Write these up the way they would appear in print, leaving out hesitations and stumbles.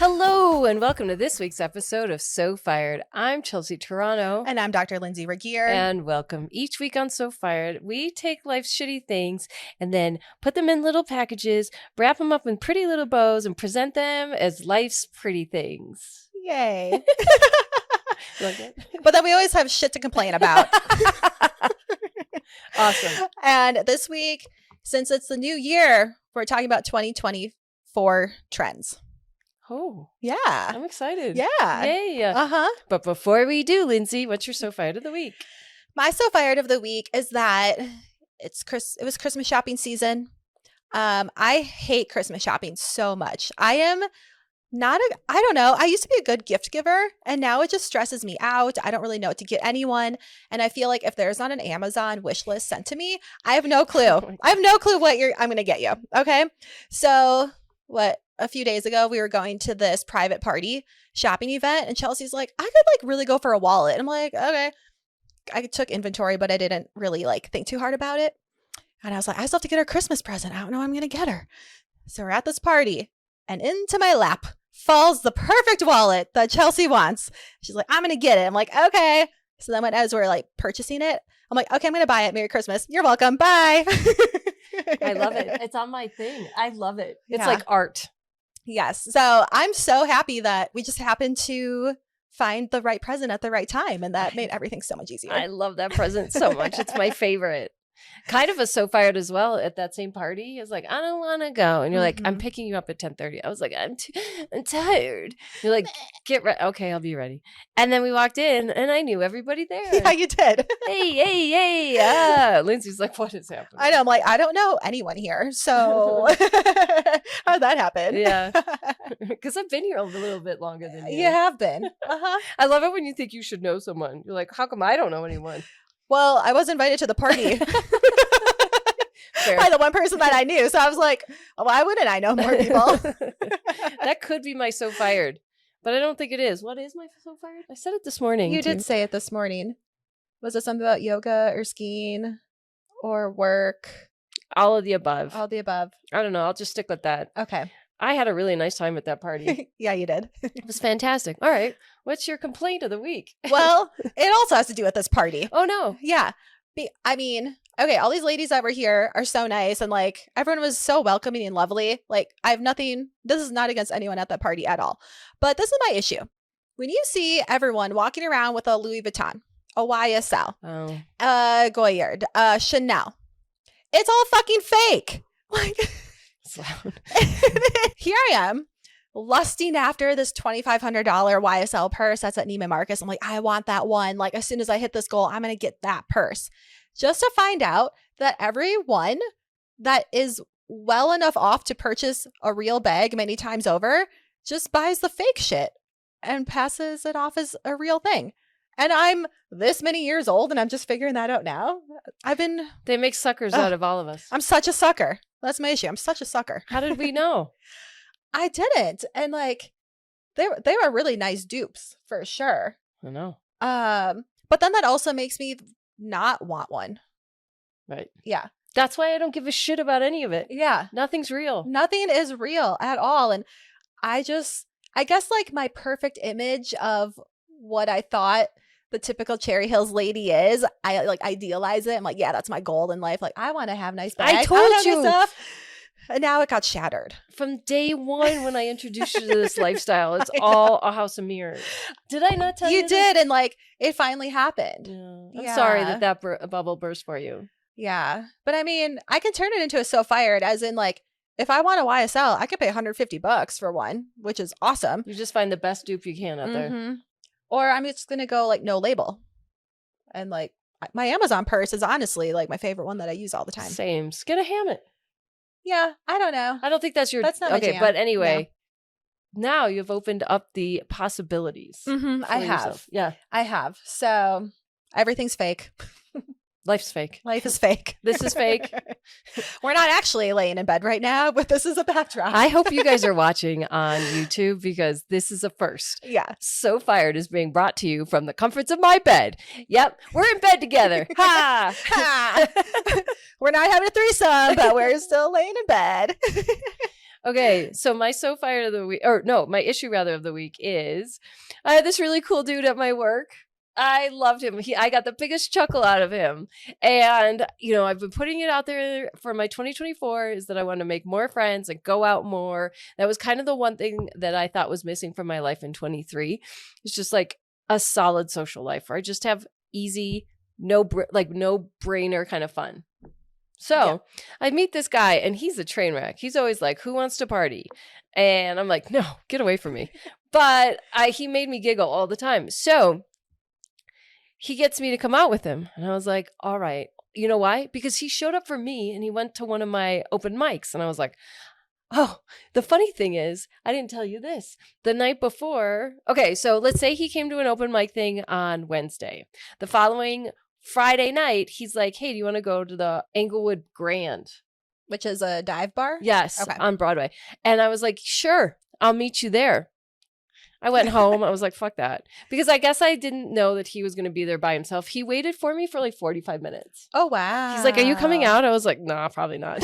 Hello, and welcome to this week's episode of So Fired. I'm Chelsea Toronto. And I'm Dr. Lindsay Regier. And welcome. Each week on So Fired, we take life's shitty things and then put them in little packages, wrap them up in pretty little bows, and present them as life's pretty things. Yay. You like that? But then we always have shit to complain about. Awesome. And this week, since it's the new year, we're talking about 2024 trends. Oh, Yeah. I'm excited. Yeah. Yay. Uh-huh. But before we do, Lindsay, what's your So Fired of the week? My So Fired of the week is that it was Christmas shopping season. I hate Christmas shopping so much. I don't know. I used to be a good gift giver, and now it just stresses me out. I don't really know what to get anyone. And I feel like if there's not an Amazon wish list sent to me, I have no clue. I have no clue what I'm going to get you. Okay. So a few days ago, we were going to this private party shopping event, and Chelsea's like, I could really go for a wallet. And I'm like, okay. I took inventory, but I didn't really think too hard about it. And I was like, I still have to get her Christmas present. I don't know what I'm going to get her. So we're at this party, and into my lap falls the perfect wallet that Chelsea wants. She's like, I'm going to get it. I'm like, okay. So then as we're purchasing it, I'm like, okay, I'm going to buy it. Merry Christmas. You're welcome. Bye. I love it. It's on my thing. I love it. It's Yeah. like art. Yes. So I'm so happy that we just happened to find the right present at the right time. And that made everything so much easier. I love that present so much. It's my favorite. Kind of a So Fired as well at that same party. It's like, I don't want to go. And you're like, I'm picking you up at 10:30. I was like, I'm tired. You're like, get ready. Okay, I'll be ready. And then we walked in and I knew everybody there. Yeah, you did. Hey. Lindsay's like, what is happening? I know. I'm like, I don't know anyone here. So how'd that happen? Yeah. Because I've been here a little bit longer than you. You have been. Uh-huh. I love it when you think you should know someone. You're like, how come I don't know anyone? Well, I was invited to the party Fair. by the one person that I knew. So I was like, why wouldn't I know more people? That could be my So Fired, but I don't think it is. What is my So Fired? I said it this morning. You did say it this morning. Was it something about yoga or skiing or work? All of the above. All the above. I don't know. I'll just stick with that. Okay. I had a really nice time at that party. Yeah, you did. It was fantastic. All right. What's your complaint of the week? Well, it also has to do with this party. Oh, no. Yeah. Okay, all these ladies that were here are so nice, and everyone was so welcoming and lovely. I have nothing, this is not against anyone at that party at all. But this is my issue. When you see everyone walking around with a Louis Vuitton, a YSL, Goyard, Chanel, it's all fucking fake. Here I am lusting after this $2,500 YSL purse that's at Neiman Marcus. I'm like, I want that one. As soon as I hit this goal, I'm going to get that purse. Just to find out that everyone that is well enough off to purchase a real bag many times over just buys the fake shit and passes it off as a real thing. And I'm this many years old and I'm just figuring that out now. They make suckers out of all of us. I'm such a sucker. That's my issue. I'm such a sucker. How did we know? I didn't. And they were really nice dupes for sure. I know. But then that also makes me not want one. Right. Yeah. That's why I don't give a shit about any of it. Yeah. Nothing's real. Nothing is real at all. And I guess my perfect image of what I thought the typical Cherry Hills lady is, I idealize it. I'm like, yeah, that's my goal in life. I want to have nice bags. I told you. Stuff. And now it got shattered. From day one when I introduced you to this lifestyle, it's all a house of mirrors. Did I not tell you? You did. And it finally happened. Yeah. I'm sorry that bubble burst for you. Yeah. But I mean, I can turn it into a So Fired as in if I want a YSL, I could pay $150 for one, which is awesome. You just find the best dupe you can out there. Or I'm just going to go no label. And my Amazon purse is honestly my favorite one that I use all the time. Same. Just get a Hammett. Yeah, I don't know. I don't think that's not my jam. But anyway, now you've opened up the possibilities. I have. Yourself. Yeah. I have. So everything's fake. Life's fake. Life is fake. This is fake. We're not actually laying in bed right now, but this is a backdrop. I hope you guys are watching on YouTube because this is a first. Yeah. So Fired is being brought to you from the comforts of my bed. Yep. We're in bed together. Ha! Ha! We're not having a threesome, but we're still laying in bed. Okay, so my so fired of the week, or no, my issue rather of the week is I had this really cool dude at my work. I loved him. I got the biggest chuckle out of him. And, I've been putting it out there for my 2024 is that I want to make more friends and go out more. That was kind of the one thing that I thought was missing from my life in 23. It's just like a solid social life where I just have easy, no brainer kind of fun. So I meet this guy and he's a train wreck. He's always like, who wants to party? And I'm like, no, get away from me. But he made me giggle all the time. So he gets me to come out with him. And I was like, all right. You know why? Because he showed up for me and he went to one of my open mics. And I was like, oh, the funny thing is, I didn't tell you this. The night before, okay, so let's say he came to an open mic thing on Wednesday. The following Friday night, he's like, hey, do you want to go to the Englewood Grand? Which is a dive bar? Yes, okay. On Broadway. And I was like, sure, I'll meet you there. I went home. I was like, fuck that. Because I guess I didn't know that he was going to be there by himself. He waited for me for like 45 minutes. Oh, wow. He's like, are you coming out? I was like, nah, probably not.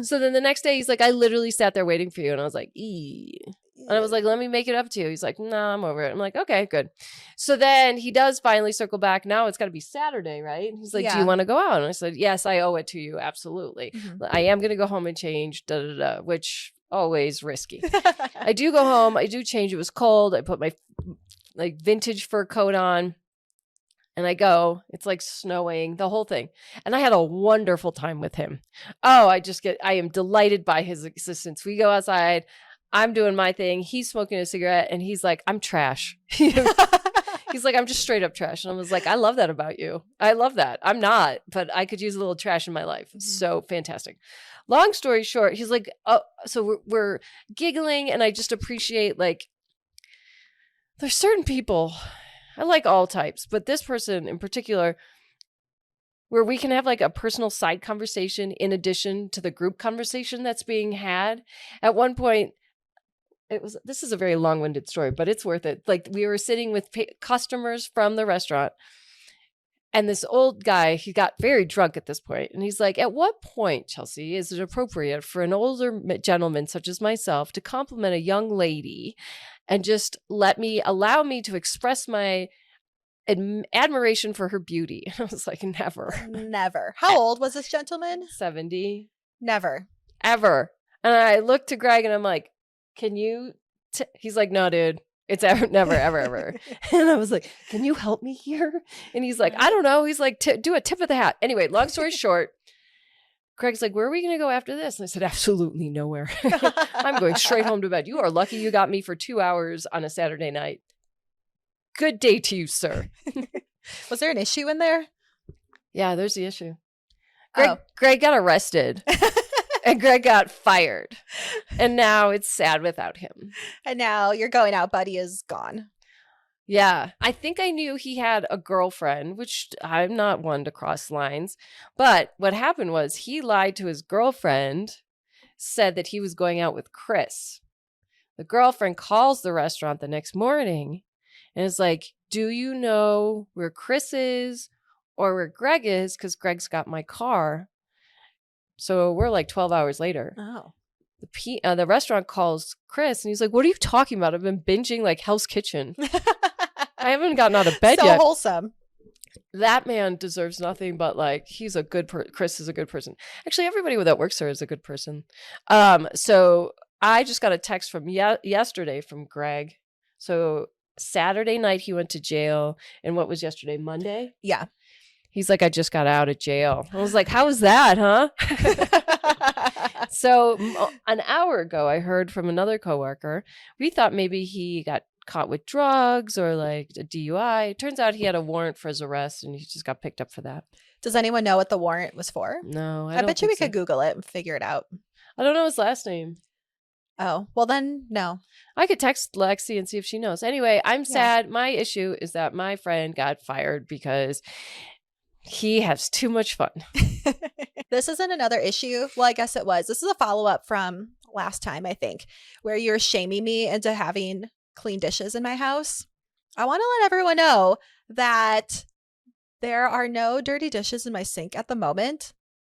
So then the next day, he's like, I literally sat there waiting for you. And I was like, eee. And I was like, let me make it up to you. He's like, no, I'm over it. I'm like, okay, good. So then he does finally circle back. Now it's got to be Saturday, right? And he's like, do you want to go out? And I said, yes, I owe it to you. Absolutely. Mm-hmm. I am going to go home and change, which always risky. I do go home. I do change. It was cold. I put my vintage fur coat on. And I go, it's like snowing, the whole thing. And I had a wonderful time with him. Oh, I am delighted by his existence. We go outside. I'm doing my thing. He's smoking a cigarette and he's like, I'm trash. He's like, I'm just straight up trash. And I was like, I love that about you. I love that. I'm not, but I could use a little trash in my life. Mm-hmm. So fantastic. Long story short, he's like, oh, so we're giggling and I just appreciate there's certain people, I like all types, but this person in particular, where we can have a personal side conversation in addition to the group conversation that's being had. At one point, this is a very long-winded story, but it's worth it. We were sitting with customers from the restaurant and this old guy, he got very drunk at this point. And he's like, at what point, Chelsea, is it appropriate for an older gentleman such as myself to compliment a young lady and just allow me to express my admiration for her beauty? And I was like, never. How old was this gentleman? 70. Never. Ever. And I looked to Greg and I'm like, can you? He's like, no, dude, it's never, ever. And I was like, can you help me here? And he's like, I don't know. He's like, do a tip of the hat. Anyway, long story short, Greg's like, where are we going to go after this? And I said, absolutely nowhere. I'm going straight home to bed. You are lucky you got me for 2 hours on a Saturday night. Good day to you, sir. Was there an issue in there? Yeah, there's the issue. Greg got arrested. And Greg got fired. And now it's sad without him. And now your going out buddy is gone. Yeah. I think I knew he had a girlfriend, which I'm not one to cross lines. But what happened was he lied to his girlfriend, said that he was going out with Chris. The girlfriend calls the restaurant the next morning and is like, do you know where Chris is or where Greg is? Because Greg's got my car. So we're 12 hours later. Oh. The restaurant calls Chris and he's like, what are you talking about? I've been binging Hell's Kitchen. I haven't gotten out of bed yet. So wholesome. That man deserves nothing but he's a good Chris is a good person. Actually, everybody that works there is a good person. So I just got a text from yesterday from Greg. So Saturday night he went to jail. And what was yesterday? Monday? Yeah. He's like, I just got out of jail. I was like, how was that, huh? So an hour ago, I heard from another coworker. We thought maybe he got caught with drugs or a DUI. Turns out he had a warrant for his arrest and he just got picked up for that. Does anyone know what the warrant was for? No, I bet you we could Google it and figure it out. I don't know his last name. Oh, well then, no. I could text Lexi and see if she knows. Anyway, I'm sad. My issue is that my friend got fired because he has too much fun. This isn't another issue. Well, I guess it was. This is a follow-up from last time, I think, where you're shaming me into having clean dishes in my house. I want to let everyone know that there are no dirty dishes in my sink at the moment.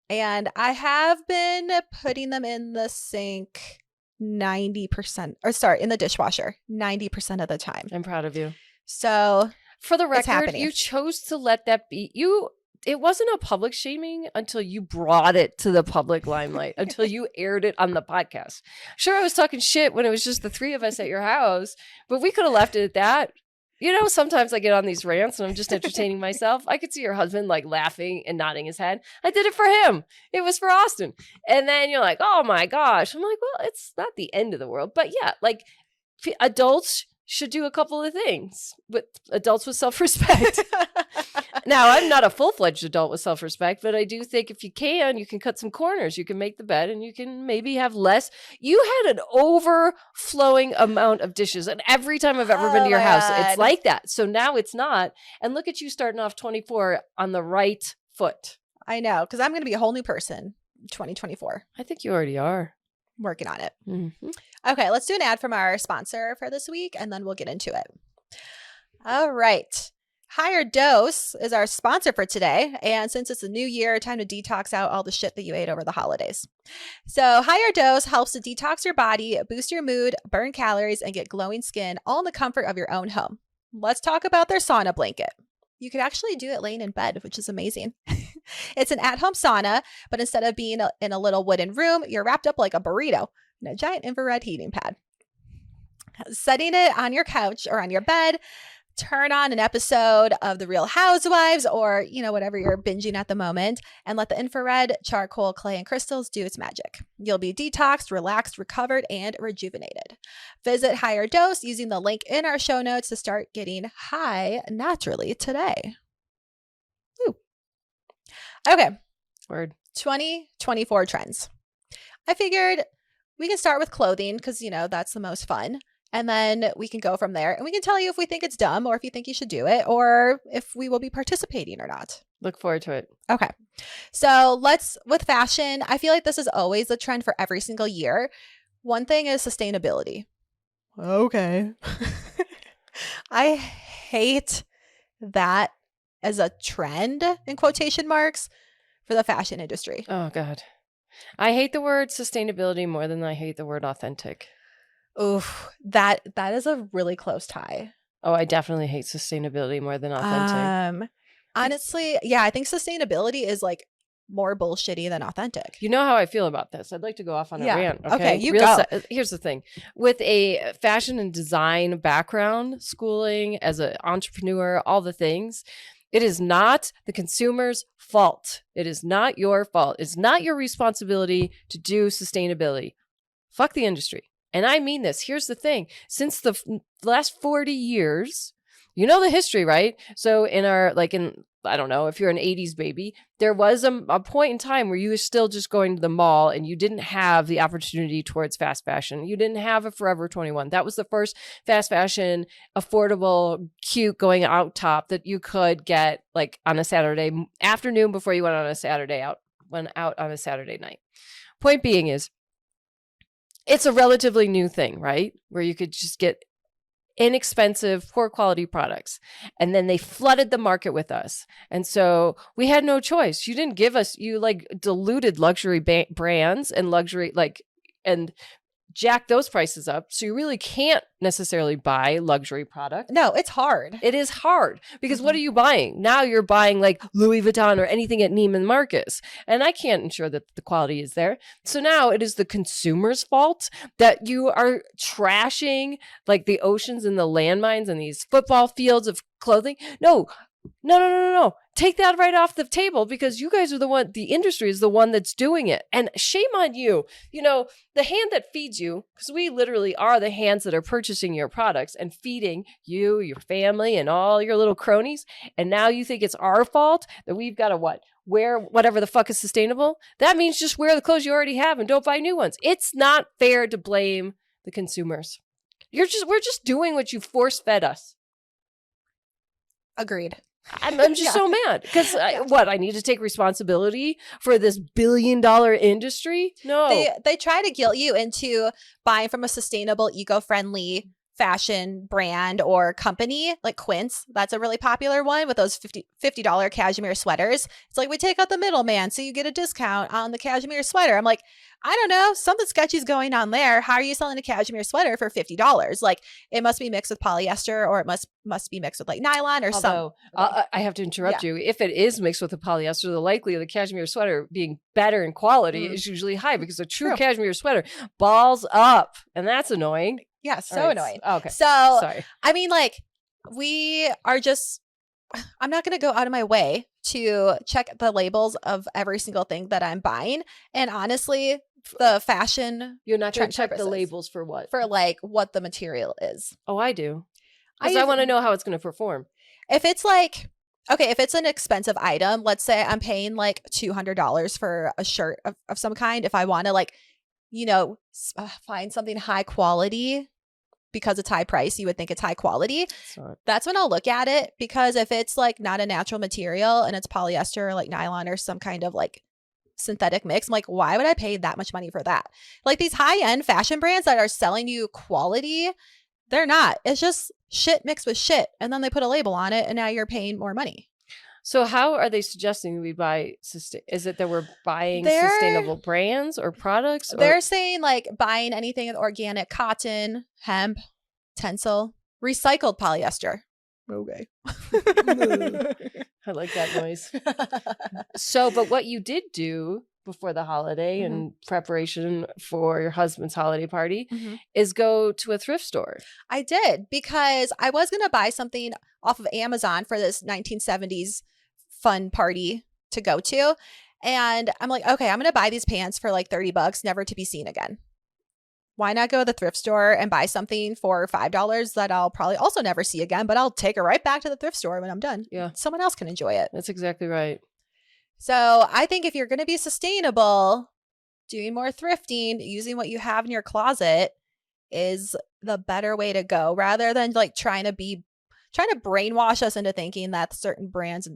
And I have been putting them in the sink 90%, or sorry, in the dishwasher 90% of the time. I'm proud of you. So for the record, happening. you chose to let that be you. It wasn't a public shaming until you brought it to the public limelight, until you aired it on the podcast. Sure, I was talking shit when it was just the three of us at your house, but we could have left it at that. You know, sometimes I get on these rants and I'm just entertaining myself. I could see your husband like laughing and nodding his head. I did it for him. It was for Austin. And then you're like, oh my gosh. I'm like, well, it's not the end of the world. But yeah, like adults should do a couple of things with adults with self-respect. Now, I'm not a full-fledged adult with self-respect, but I do think if you can cut some corners. You can make the bed and you can maybe have less. You had an overflowing amount of dishes. And every time I've ever been to your house, it's like that. So now it's not. And look at you starting off 24 on the right foot. I know, because I'm going to be a whole new person in 2024. I think you already are. Working on it. Mm-hmm. Okay, let's do an ad from our sponsor for this week, and then we'll get into it. All right. Higher Dose is our sponsor for today. And since it's a new year, time to detox out all the shit that you ate over the holidays. So Higher Dose helps to detox your body, boost your mood, burn calories, and get glowing skin, all in the comfort of your own home. Let's talk about their sauna blanket. You could actually do it laying in bed, which is amazing. It's an at-home sauna, but instead of being in a little wooden room, you're wrapped up like a burrito in a giant infrared heating pad. Setting it on your couch or on your bed, turn on an episode of The Real Housewives or, whatever you're binging at the moment, and let the infrared, charcoal, clay, and crystals do its magic. You'll be detoxed, relaxed, recovered, and rejuvenated. Visit Higher Dose using the link in our show notes to start getting high naturally today. Woo. Okay. Word. 2024 trends. I figured we can start with clothing because, that's the most fun. And then we can go from there and we can tell you if we think it's dumb or if you think you should do it or if we will be participating or not. Look forward to it. Okay. So with fashion, I feel like this is always the trend for every single year. One thing is sustainability. Okay. I hate that as a trend in quotation marks for the fashion industry. Oh, God. I hate the word sustainability more than I hate the word authentic. Oof, that is a really close tie. Oh, I definitely hate sustainability more than authentic. Honestly, yeah, I think sustainability is like more bullshitty than authentic. You know how I feel about this. I'd like to go off on a rant. Okay, you go. Here's the thing. With a fashion and design background, schooling, as an entrepreneur, all the things, it is not the consumer's fault. It is not your fault. It's not your responsibility to do sustainability. Fuck the industry. And I mean this. Here's the thing. Since the last 40 years, you know the history, right? So I don't know, if you're an 80s baby, there was a point in time where you were still just going to the mall and you didn't have the opportunity towards fast fashion. You didn't have a Forever 21. That was the first fast fashion, affordable, cute going out top that you could get like on a Saturday afternoon before you went out on a Saturday night. Point being is, it's a relatively new thing, right? Where you could just get inexpensive, poor quality products. And then they flooded the market with us. And so we had no choice. You didn't give us, you like diluted luxury brands and luxury, and jack those prices up. So you really can't necessarily buy luxury product. No, it's hard. It is hard because what are you buying? Now you're buying like Louis Vuitton or anything at Neiman Marcus. And I can't ensure that the quality is there. So now it is the consumer's fault that you are trashing like the oceans and the landmines and these football fields of clothing. No. Take that right off the table because you guys are the industry is the one that's doing it. And shame on you. The hand that feeds you, because we literally are the hands that are purchasing your products and feeding you, your family, and all your little cronies. And now you think it's our fault that we've got to wear whatever the fuck is sustainable? That means just wear the clothes you already have and don't buy new ones. It's not fair to blame the consumers. We're just doing what you force fed us. Agreed. I'm just so mad because I need to take responsibility for this billion-dollar industry? No. They try to guilt you into buying from a sustainable, eco-friendly fashion brand or company, like Quince. That's a really popular one with those $50 cashmere sweaters. It's like, we take out the middleman so you get a discount on the cashmere sweater. I'm like, I don't know, something sketchy is going on there. How are you selling a cashmere sweater for $50? Like, it must be mixed with polyester, or it must be mixed with like nylon or something. I have to interrupt you. If it is mixed with the polyester, the likelihood of the cashmere sweater being better in quality is usually high, because a true cashmere sweater balls up, and that's annoying. Yeah, so annoying. Okay. So, sorry. I mean, like, I'm not going to go out of my way to check the labels of every single thing that I'm buying. And honestly, the fashion. You're not trying to check the labels for what? For like what the material is. Oh, I do. Because I want to know how it's going to perform. If it's like, okay, if it's an expensive item, let's say I'm paying like $200 for a shirt of some kind. If I want to like, find something high quality, because it's high price, you would think it's high quality. That's when I'll look at it, because if it's like not a natural material and it's polyester or like nylon or some kind of like synthetic mix, I'm like, why would I pay that much money for that? Like, these high-end fashion brands that are selling you quality, they're not. It's just shit mixed with shit, and then they put a label on it, and now you're paying more money. So how are they suggesting we buy? Is it that we're buying sustainable brands or products? They're saying like buying anything with organic cotton, hemp, tencel, recycled polyester. Okay. I like that noise. So, but what you did do before the holiday in preparation for your husband's holiday party is go to a thrift store. I did, because I was going to buy something off of Amazon for this 1970s fun party to go to. And I'm like, okay, I'm going to buy these pants for like $30, never to be seen again. Why not go to the thrift store and buy something for $5 that I'll probably also never see again, but I'll take it right back to the thrift store when I'm done. Yeah. Someone else can enjoy it. That's exactly right. So I think if you're going to be sustainable, doing more thrifting, using what you have in your closet is the better way to go, rather than like trying to brainwash us into thinking that certain brands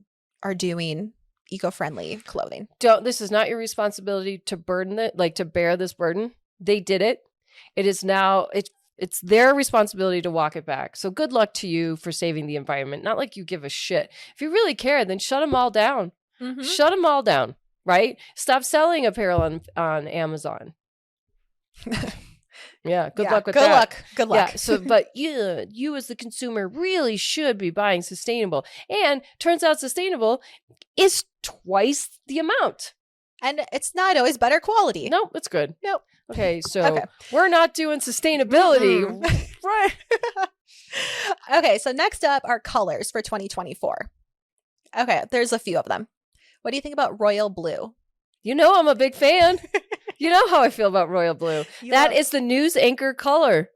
are doing eco-friendly clothing. This is not your responsibility to to bear this burden. They did it. It is now, it's their responsibility to walk it back. So good luck to you for saving the environment. Not like you give a shit. If you really care, then shut them all down. Shut them all down, right? Stop selling apparel on Amazon. Yeah, good luck with that. Good luck. Yeah, so, but you as the consumer really should be buying sustainable. And turns out sustainable is twice the amount. And it's not always better quality. Nope, it's good. Nope. Okay, so we're not doing sustainability. Right. Okay, so next up are colors for 2024. Okay, there's a few of them. What do you think about royal blue? You know I'm a big fan. You know how I feel about royal blue. That is the news anchor color.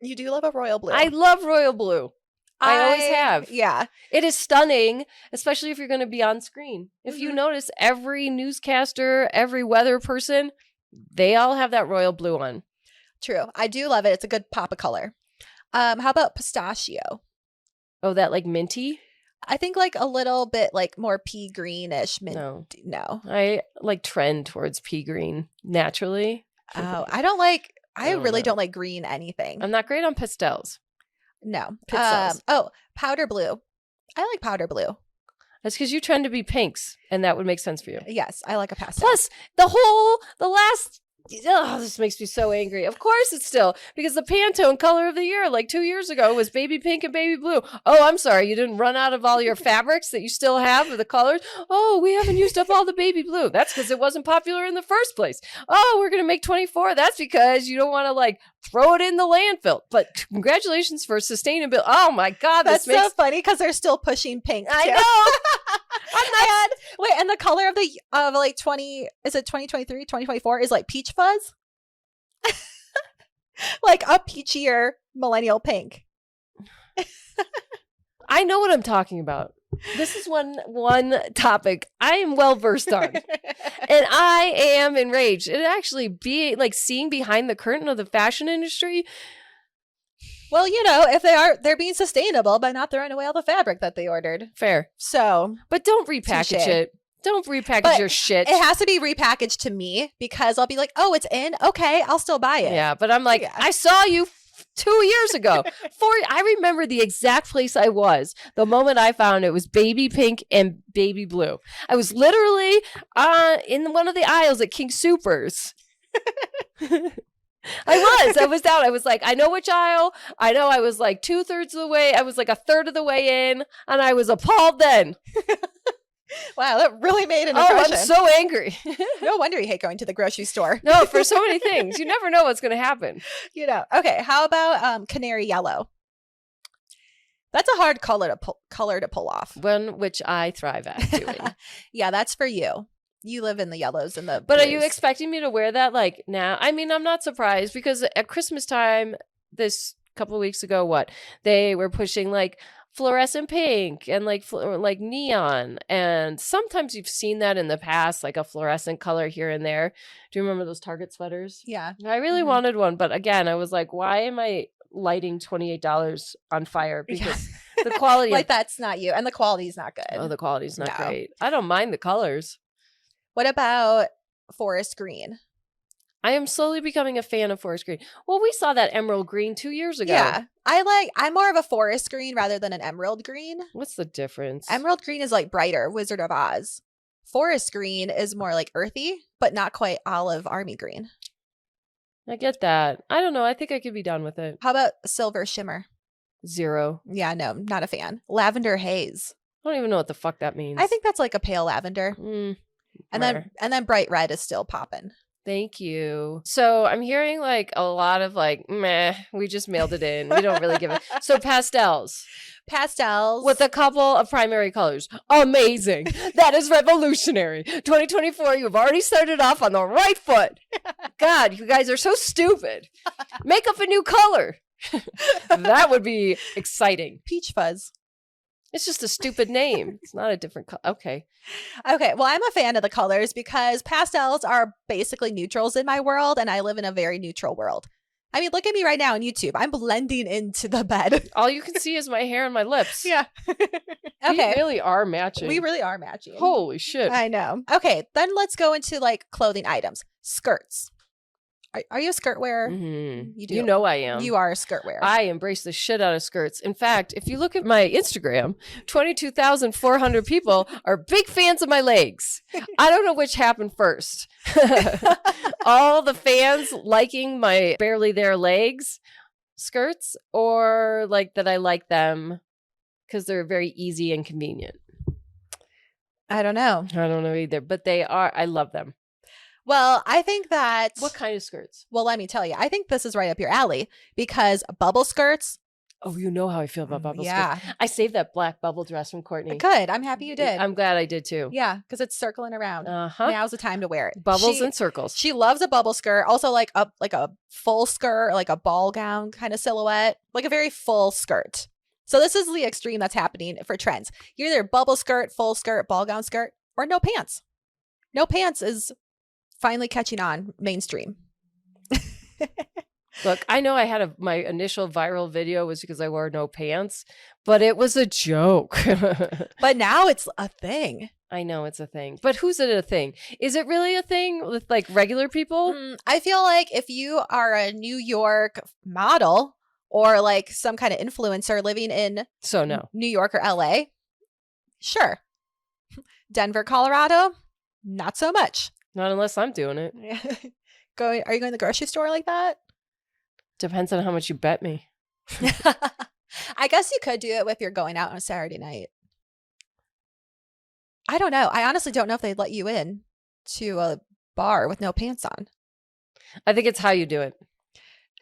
You do love a royal blue. I love royal blue. I always have. Yeah. It is stunning, especially if you're going to be on screen. If you notice, every newscaster, every weather person, they all have that royal blue on. True. I do love it. It's a good pop of color. How about pistachio? Oh, that like minty? I think like a little bit like more pea greenish. No. I like trend towards pea green naturally. Oh, I really don't like green anything. I'm not great on pastels. No. Pixels. Powder blue. I like powder blue. That's because you trend to be pinks, and that would make sense for you. Yes, I like a pastel. Plus, this makes me so angry. Of course it's still, because the Pantone color of the year, like 2 years ago, was baby pink and baby blue. Oh, I'm sorry. You didn't run out of all your fabrics that you still have of the colors? Oh, we haven't used up all the baby blue. That's because it wasn't popular in the first place. Oh, we're going to make 24. That's because you don't want to like throw it in the landfill. But congratulations for sustainability. Oh my God. That's so funny because they're still pushing pink. I know. And the color of like 20, is it 2023, 2024 is like peach fuzz? Like a peachier millennial pink. I know what I'm talking about. This is one topic I am well versed on. And I am enraged. It actually like seeing behind the curtain of the fashion industry. Well, if they're being sustainable by not throwing away all the fabric that they ordered. Fair. So, but don't repackage it. Don't repackage your shit. It has to be repackaged to me because I'll be like, oh, it's in? Okay, I'll still buy it. Yeah, but I'm like, I saw you 2 years ago. I remember the exact place I was. The moment I found it was baby pink and baby blue. I was literally in one of the aisles at King Soopers. I was down. I was like, I know which aisle. I know I was like 2/3 of the way. I was like 1/3 of the way in, and I was appalled then. Wow, that really made an impression. I'm so angry. No wonder you hate going to the grocery store. No, for so many things. You never know what's going to happen. Okay, how about canary yellow? That's a hard color to pull off. One which I thrive at doing. Yeah, that's for you. You live in the yellows and the But blues. are you expecting me to wear that like now? I mean, I'm not surprised because at Christmas time this couple of weeks ago, they were pushing like fluorescent pink and like neon, and sometimes you've seen that in the past, like a fluorescent color here and there. Do you remember those Target sweaters? Yeah, I really wanted one, but again, I was like, why am I lighting $28 on fire? Because the quality like that's not you, and the quality's not good. Oh, the quality's not great. I don't mind the colors. What about forest green? I am slowly becoming a fan of forest green. Well, we saw that emerald green 2 years ago. Yeah. I'm more of a forest green rather than an emerald green. What's the difference? Emerald green is like brighter, Wizard of Oz. Forest green is more like earthy, but not quite olive army green. I get that. I don't know. I think I could be done with it. How about silver shimmer? 0. Yeah, no, not a fan. Lavender haze. I don't even know what the fuck that means. I think that's like a pale lavender. And then bright red is still popping. Thank you. So I'm hearing like a lot of like, meh, we just mailed it in. We don't really give it. So pastels. With a couple of primary colors. Amazing. That is revolutionary. 2024, you've already started off on the right foot. God, you guys are so stupid. Make up a new color. That would be exciting. Peach fuzz. It's just a stupid name. It's not a different color. Okay. Well, I'm a fan of the colors because pastels are basically neutrals in my world, and I live in a very neutral world. I mean, look at me right now on YouTube. I'm blending into the bed. All you can see is my hair and my lips. Yeah. Okay. We really are matching. We really are matching. Holy shit. I know. Okay, then let's go into like clothing items. Skirts. Are you a skirt wearer? Mm-hmm. You do. You know I am. You are a skirt wearer. I embrace the shit out of skirts. In fact, if you look at my Instagram, 22,400 people are big fans of my legs. I don't know which happened first. All the fans liking my barely there legs skirts, or like that I like them because they're very easy and convenient. I don't know. I don't know either, but they are. I love them. Well, I think that... What kind of skirts? Well, let me tell you. I think this is right up your alley because bubble skirts... Oh, you know how I feel about bubble skirts. I saved that black bubble dress from Courtney. Good. I'm happy you did. I'm glad I did too. Yeah, because it's circling around. Uh-huh. Now's the time to wear it. Bubbles and circles. She loves a bubble skirt. Also like a full skirt, like a ball gown kind of silhouette. Like a very full skirt. So this is the extreme that's happening for trends. You're either bubble skirt, full skirt, ball gown skirt, or no pants. No pants is... finally catching on mainstream. Look, I know I had my initial viral video was because I wore no pants, but it was a joke. But now it's a thing. I know it's a thing. But who's it a thing? Is it really a thing with like regular people? I feel like if you are a New York model or like some kind of influencer living in New York or LA, sure. Denver, Colorado, not so much. Not unless I'm doing it. Are you going to the grocery store like that? Depends on how much you bet me. I guess you could do it if you're going out on a Saturday night. I don't know. I honestly don't know if they'd let you in to a bar with no pants on. I think it's how you do it.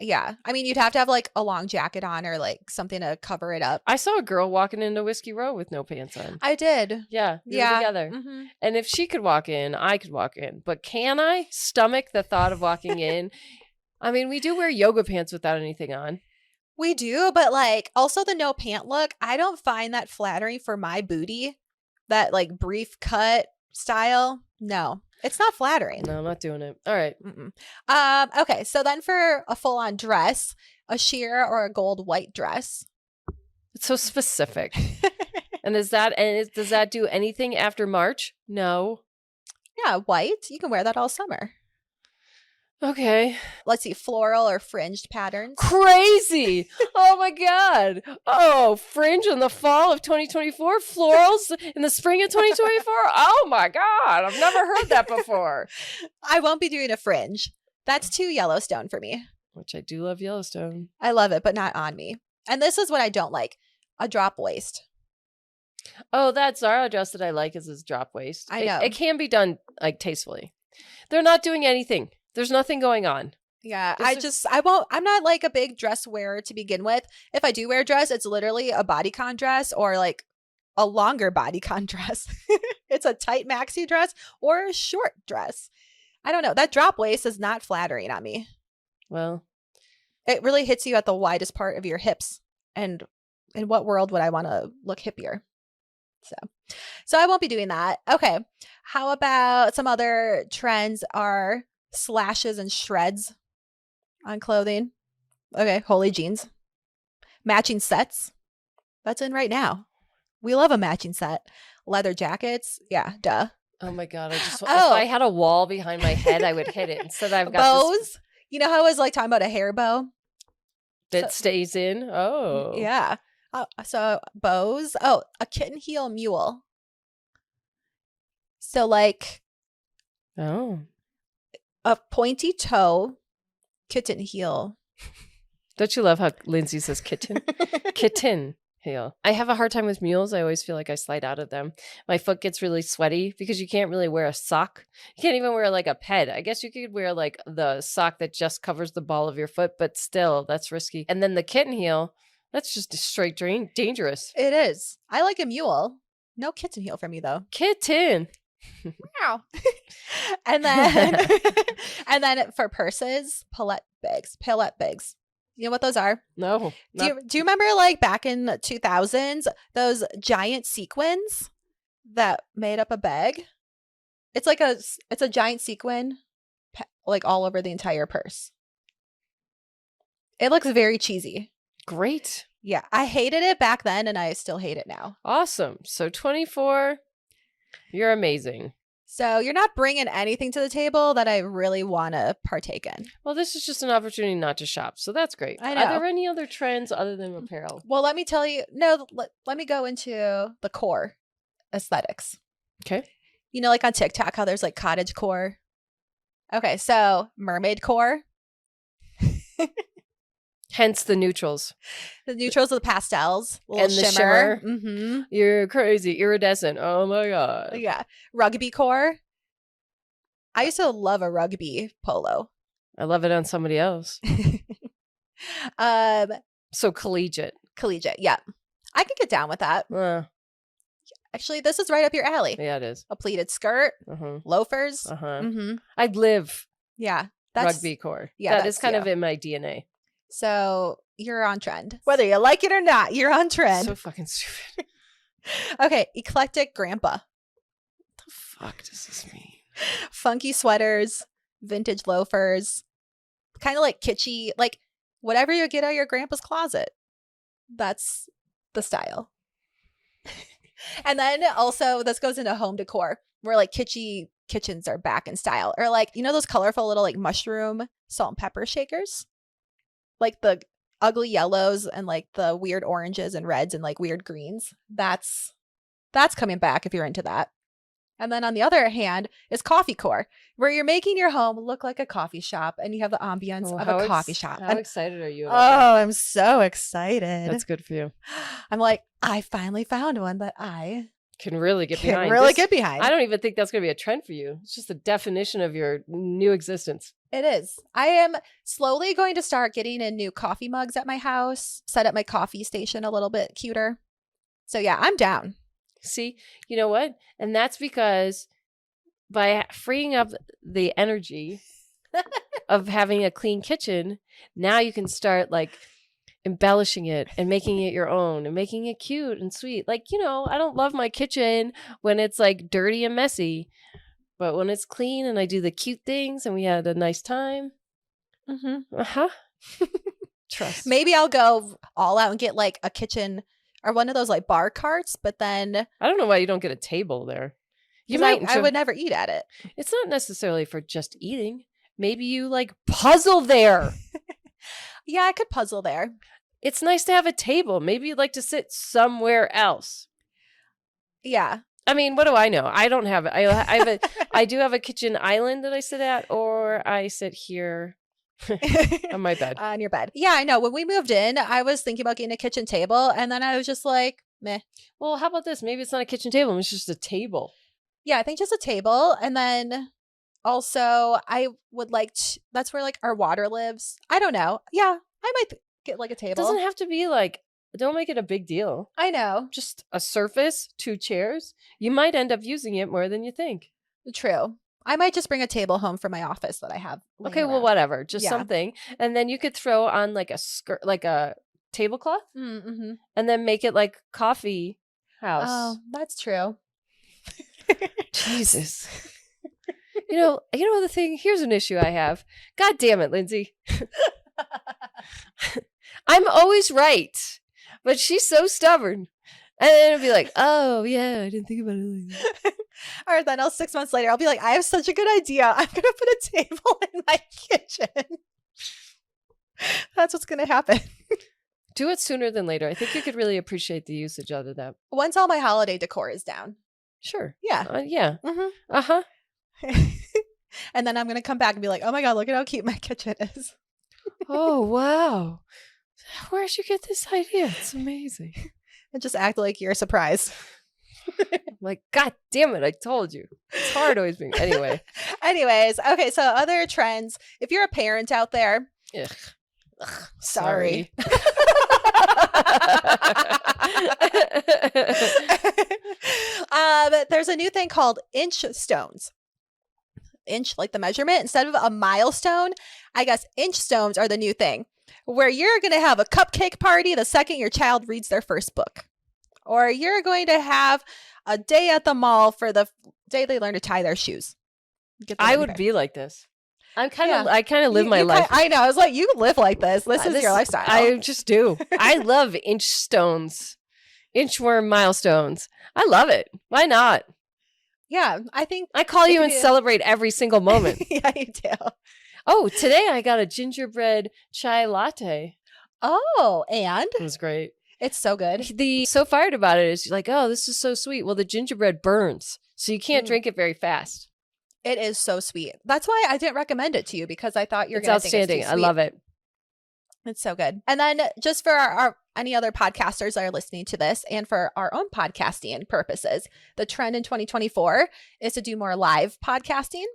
Yeah. I mean, you'd have to have like a long jacket on or like something to cover it up. I saw a girl walking into Whiskey Row with no pants on. I did. Yeah. We were together. Mm-hmm. And if she could walk in, I could walk in. But can I stomach the thought of walking in? I mean, we do wear yoga pants without anything on. We do. But like also the no pant look, I don't find that flattering for my booty. That like brief cut style. No. It's not flattering. No, I'm not doing it. All right. Okay. So then for a full-on dress, a sheer or a gold white dress. It's so specific. Does that do anything after March? No. Yeah, white. You can wear that all summer. Okay. Let's see, floral or fringed patterns. Crazy. Oh my God. Oh, fringe in the fall of 2024, florals in the spring of 2024. Oh my God. I've never heard that before. I won't be doing a fringe. That's too Yellowstone for me. Which I do love Yellowstone. I love it, but not on me. And this is what I don't like. A drop waist. Oh, that Zara dress that I like is this drop waist. I know. It can be done like tastefully. They're not doing anything. There's nothing going on. Yeah, I'm not like a big dress wearer to begin with. If I do wear a dress, it's literally a bodycon dress or like a longer bodycon dress. It's a tight maxi dress or a short dress. I don't know. That drop waist is not flattering on me. Well, it really hits you at the widest part of your hips. And in what world would I want to look hippier? So I won't be doing that. Okay. How about some other trends are slashes and shreds on clothing? Okay. Holy jeans. Matching sets. That's in right now. We love a matching set. Leather jackets. Yeah, duh. Oh my God. If I had a wall behind my head, I would hit it. Instead, I've got bows. You know how I was like talking about a hair bow? That stays in? Oh. Yeah. So bows. Oh, a kitten heel mule. So like a pointy toe kitten heel. Don't you love how Lindsay says kitten? Kitten heel. I have a hard time with mules. I always feel like I slide out of them. My foot gets really sweaty because you can't really wear a sock. You can't even wear like a ped. I guess you could wear like the sock that just covers the ball of your foot, but still that's risky. And then the kitten heel, that's just straight dangerous. It is. I like a mule. No kitten heel for me though. Kitten. Wow. and then for purses, palette bags. You know what those are? No. Do you remember like back in the 2000s, those giant sequins that made up a bag? It's a giant sequin like all over the entire purse. It looks very cheesy. Great. Yeah, I hated it back then and I still hate it now. Awesome. So 24, you're amazing. So you're not bringing anything to the table that I really want to partake in. Well, this is just an opportunity not to shop. So that's great. I know. Are there any other trends other than apparel? Well, let me tell you. No, let me go into the core aesthetics. Okay. You know, like on TikTok, how there's like cottage core. Okay, so mermaid core. Hence the neutrals. The neutrals with the pastels. And the shimmer. Mm-hmm. You're crazy. Iridescent. Oh my God. Yeah. Rugby core. I used to love a polo. I love it on somebody else. So collegiate. Collegiate. Yeah. I could get down with that. Actually, this is right up your alley. Yeah, it is. A pleated skirt, loafers. Mm-hmm. I'd live. Yeah. Rugby core. Yeah. That is kind of in my DNA. So you're on trend. Whether you like it or not, you're on trend. So fucking stupid. Okay. Eclectic grandpa. What the fuck does this mean? Funky sweaters, vintage loafers, kind of like kitschy, like whatever you get out of your grandpa's closet. That's the style. And then also this goes into home decor where like kitschy kitchens are back in style, or like, you know, those colorful little like mushroom salt and pepper shakers, like the ugly yellows and like the weird oranges and reds and like weird greens. That's coming back if you're into that. And then on the other hand is coffee core, where you're making your home look like a coffee shop and you have the ambience of a coffee shop. How excited are you about that? I'm so excited. That's good for you. I'm like, I finally found one that I can really get behind. I don't even think that's going to be a trend for you. It's just the definition of your new existence. It is. I am slowly going to start getting in new coffee mugs at my house, set up my coffee station a little bit cuter. So yeah, I'm down. See, you know what? And that's because by freeing up the energy of having a clean kitchen, now you can start like embellishing it and making it your own and making it cute and sweet. Like, you know, I don't love my kitchen when it's like dirty and messy, but when it's clean and I do the cute things and we had a nice time. Trust. Maybe I'll go all out and get like a kitchen or one of those like bar carts, but then I don't know why you don't get a table there. I would never eat at it. It's not necessarily for just eating. maybe you like puzzle there. Yeah, I could puzzle there. It's nice to have a table. Maybe you'd like to sit somewhere else. Yeah. I mean, what do I know? I don't have it. I do have a kitchen island that I sit at, or I sit here on my bed. On your bed. Yeah, I know. When we moved in, I was thinking about getting a kitchen table, and then I was just like, meh. Well, how about this? Maybe it's not a kitchen table. It's just a table. Yeah, I think just a table. And then also, I would like that's where like our water lives. I don't know. Yeah, I might get like a It table. doesn't have to be like, don't make it a big deal. I know. Just a surface, 2 chairs. You might end up using it more than you think. True. I might just bring a table home from my office that I have. Okay, well, whatever. Just something. And then you could throw on like a skirt, like a tablecloth, Mm-hmm. and then make it like coffee house. Oh, that's true. Jesus. You know the thing, here's an issue I have. God damn it, Lindsay. I'm always right, but she's so stubborn. And then it'll be like, oh, yeah, I didn't think about it like that. Or then 6 months later, I'll be like, I have such a good idea. I'm going to put a table in my kitchen. That's what's going to happen. Do it sooner than later. I think you could really appreciate the usage out of that. Once all my holiday decor is down. Sure. Yeah. Yeah. Mm-hmm. Uh-huh. And then I'm going to come back and be like, oh my God, look at how cute my kitchen is. Oh, wow. Where'd you get this idea? It's amazing. And just act like you're surprised. I'm like, God damn it, I told you. It's hard always being. Anyway. Anyways, okay, so other trends. If you're a parent out there, sorry. There's a new thing called inch stones. Inch, like the measurement, instead of a milestone, I guess inch stones are the new thing, where you're going to have a cupcake party the second your child reads their first book, or you're going to have a day at the mall for the day they learn to tie their shoes. I would be like this. I kind of live my life. I know. I was like, you live like this. This is your lifestyle. I just do. I love inch stones, inchworm milestones. I love it. Why not? Yeah, I think I call you and celebrate every single moment. Yeah, you do. Oh, today I got a gingerbread chai latte. Oh, and? It was great. It's so good. The so fired about it is like, oh, this is so sweet. Well, the gingerbread burns, so you can't drink it very fast. It is so sweet. That's why I didn't recommend it to you, because I thought you're going to think it's too sweet. I love it. It's so good. And then just for our any other podcasters that are listening to this, and for our own podcasting purposes, the trend in 2024 is to do more live podcasting.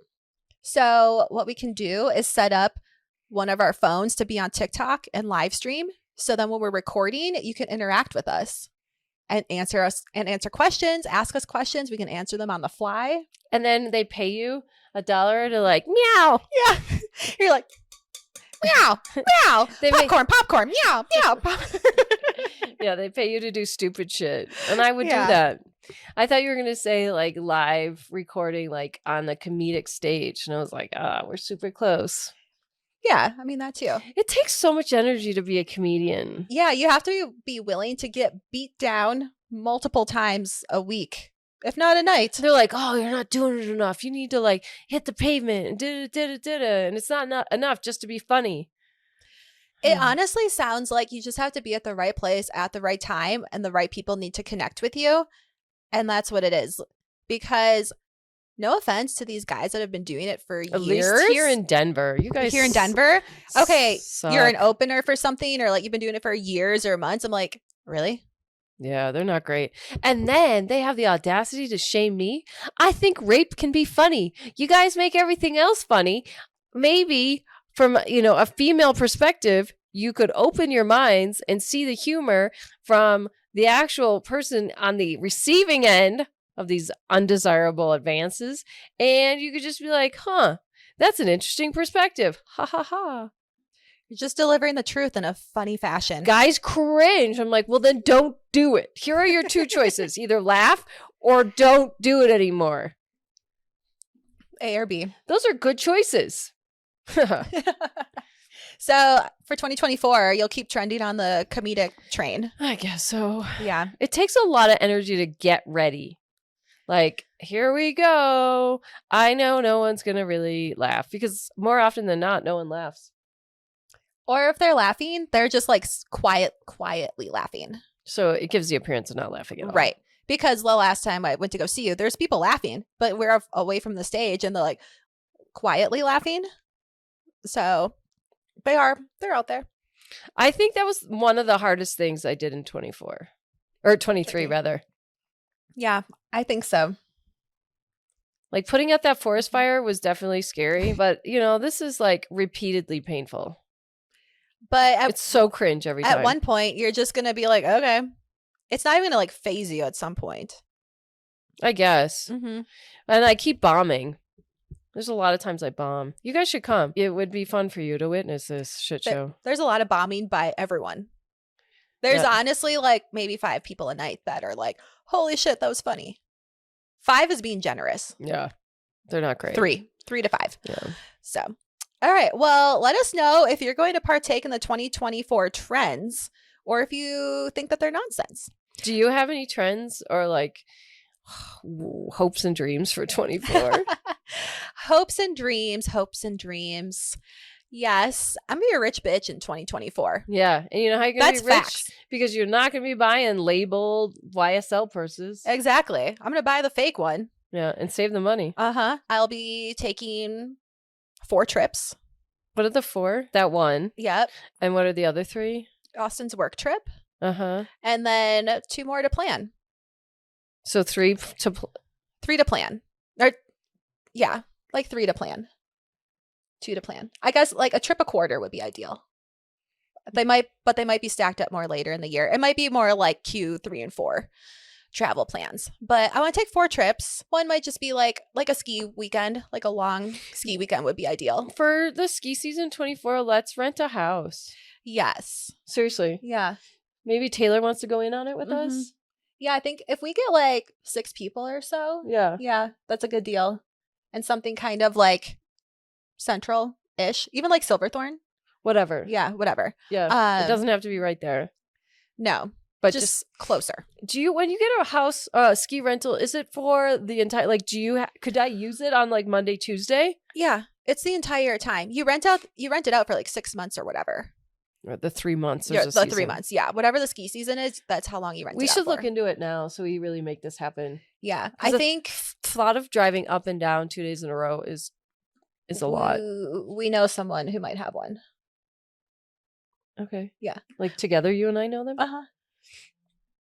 So what we can do is set up one of our phones to be on TikTok and live stream. So then when we're recording, you can interact with us and answer questions, ask us questions. We can answer them on the fly. And then they pay you $1 to like, meow. Yeah. You're like, meow, meow, popcorn, meow, meow. Yeah, they pay you to do stupid shit. And I would do that. I thought you were going to say like live recording, like on a comedic stage. And I was like, we're super close. Yeah, I mean, that too. It takes so much energy to be a comedian. Yeah, you have to be willing to get beat down multiple times a week, if not a night. They're like, oh, you're not doing it enough. You need to like hit the pavement and da-da-da-da-da. And it's not enough just to be funny. It honestly sounds like you just have to be at the right place at the right time, and the right people need to connect with you. And that's what it is. Because no offense to these guys that have been doing it for years. At least here in Denver. You guys here in Denver? Okay, suck. You're an opener for something, or like you've been doing it for years or months. I'm like, really? Yeah, they're not great. And then they have the audacity to shame me. I think rape can be funny. You guys make everything else funny. Maybe from, a female perspective, you could open your minds and see the humor from the actual person on the receiving end of these undesirable advances. And you could just be like, huh, that's an interesting perspective. Ha ha ha. You're just delivering the truth in a funny fashion. Guys cringe. I'm like, well, then don't do it. Here are your 2 choices. Either laugh or don't do it anymore. A or B. Those are good choices. So for 2024, you'll keep trending on the comedic train. I guess so. Yeah. It takes a lot of energy to get ready. Like, here we go. I know no one's going to really laugh because more often than not, no one laughs. Or if they're laughing, they're just like quietly laughing. So it gives the appearance of not laughing at all. Right. Because the last time I went to go see you, there's people laughing, but we're away from the stage and they're like quietly laughing. So they're out there. I think that was one of the hardest things I did in 24 or 23 rather. Yeah, I think so. Like putting out that forest fire was definitely scary, but this is like repeatedly painful. But it's so cringe every time. At one point, you're just going to be like, okay. It's not even going to like phase you at some point. I guess. Mm-hmm. And I keep bombing. There's a lot of times I bomb. You guys should come. It would be fun for you to witness this shit show. There's a lot of bombing by everyone. There's honestly like maybe 5 people a night that are like, holy shit, that was funny. 5 is being generous. Yeah. They're not great. 3 to 5. Yeah. So, all right. Well, let us know if you're going to partake in the 2024 trends or if you think that they're nonsense. Do you have any trends or like hopes and dreams for 24? Hopes and dreams. Yes, I'm gonna be a rich bitch in 2024. Yeah, and you know how you're gonna be rich? Facts. Because you're not gonna be buying labeled YSL purses. Exactly. I'm gonna buy the fake one. Yeah, and save the money. I'll be taking 4 trips. What are the 4? That one. Yep. And what are the other 3? Austin's work trip. And then 2 more to plan. So 3 to 3 to plan. Or yeah, like 3 to plan. 2 to plan. I guess like a trip a quarter would be ideal. They might be stacked up more later in the year. It might be more like Q3 and 4 travel plans. But I want to take 4 trips. One might just be like a ski weekend, like a long ski weekend would be ideal. For the ski season 24, let's rent a house. Yes. Seriously. Yeah. Maybe Taylor wants to go in on it with us. Yeah, I think if we get like 6 people or so. Yeah, that's a good deal. And something kind of like central-ish, even like Silverthorne. Whatever. Yeah, whatever. Yeah, it doesn't have to be right there. No, but just closer. Do you, when you get a house ski rental, is it for the entire, like, could I use it on like Monday, Tuesday? Yeah, it's the entire time. You rent it out for like 6 months or whatever. Or the 3 months. The 3 months. Yeah, whatever the ski season is, that's how long you rent it out. We should for. look into it now so we really make this happen. Yeah, I think the thought of driving up and down 2 days in a row is a lot. We know someone who might have one. Okay. Yeah. Like together, you and I know them?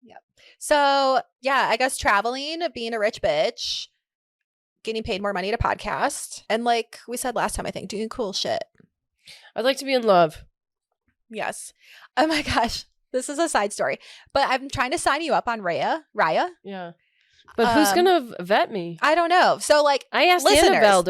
Yep. So, yeah, I guess traveling, being a rich bitch, getting paid more money to podcast, and like we said last time, I think, doing cool shit. I'd like to be in love. Yes. Oh my gosh. This is a side story. But I'm trying to sign you up on Raya. Yeah. But who's going to vet me? I don't know. So like I asked Annabelle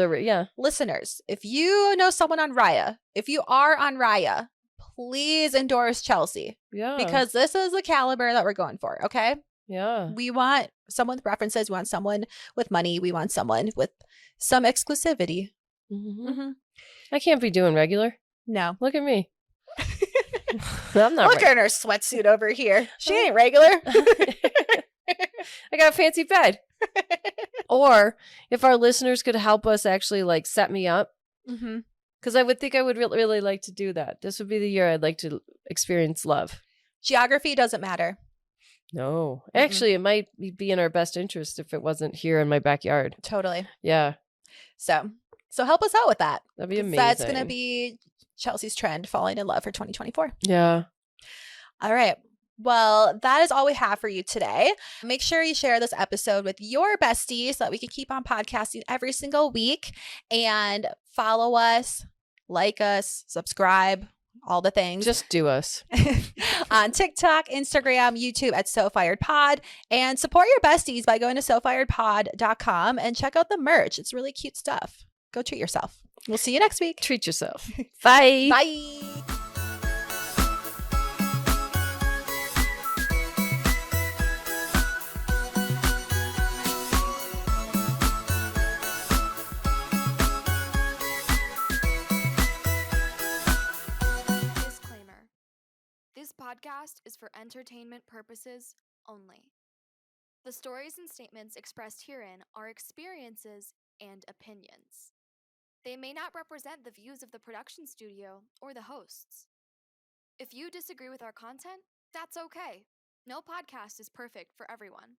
listeners, if you know someone on Raya, if you are on Raya, please endorse Chelsea. Yeah. Because this is the caliber that we're going for. Okay. Yeah. We want someone with references. We want someone with money. We want someone with some exclusivity. I can't be doing regular. No. Look at me. I'm not. Look at her sweatsuit over here. She ain't regular. I got a fancy bed. Or if our listeners could help us actually like set me up. Because I would think I would really like to do that. This would be the year I'd like to experience love. Geography doesn't matter. No. Actually, it might be in our best interest if it wasn't here in my backyard. Totally. Yeah. So help us out with that. That'd be amazing. That's going to be Chelsea's trend, falling in love for 2024. Yeah. All right. Well, that is all we have for you today. Make sure you share this episode with your besties so that we can keep on podcasting every single week, and follow us, like us, subscribe, all the things. Just do us. On TikTok, Instagram, YouTube at SoFiredPod, and support your besties by going to SoFiredPod.com and check out the merch. It's really cute stuff. Go treat yourself. We'll see you next week. Treat yourself. Bye. Bye. This podcast is for entertainment purposes only. The stories and statements expressed herein are experiences and opinions. They may not represent the views of the production studio or the hosts. If you disagree with our content, that's okay. No podcast is perfect for everyone.